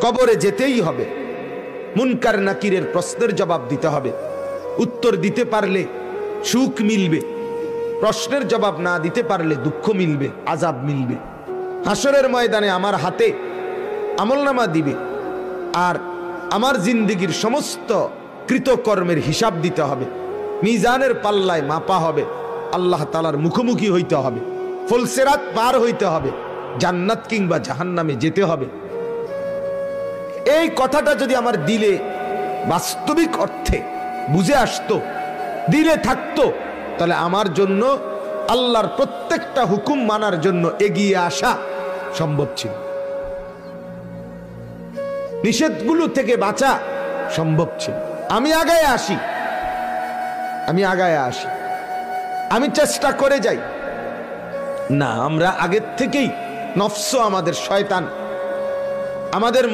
কবরে যেতেই হবে, মুনকার নাকিরের প্রশ্নের জবাব দিতে হবে। উত্তর দিতে পারলে সুখ মিলবে, প্রশ্নের জবাব না দিতে পারলে দুঃখ মিলবে, আযাব মিলবে। হাসরের ময়দানে আমার হাতে আমলনামা দিবে, আর আমার জিন্দেগীর সমস্ত কৃতকর্মের হিসাব দিতে হবে। মিজানের পাল্লায় মাপা হবে, আল্লাহ তাআলার মুখোমুখি হইতে হবে, ফুলসিরাত পার হইতে হবে, জান্নাত কিংবা জাহান্নামে যেতে হবে। এই কথাটা যদি আমার দিলে বাস্তবিক অর্থে বুঝে আসতো, দিলে থাকতো, তাহলে আমার জন্য আল্লাহর প্রত্যেকটা হুকুম মানার জন্য এগিয়ে আসা সম্ভব ছিল, নিষেধগুলো থেকে বাঁচা সম্ভব ছিল। আমি আগায় আসি, আমি চেষ্টা করে যাই না। আমরা আগের থেকেই নফস, আমাদের শয়তান আমাদের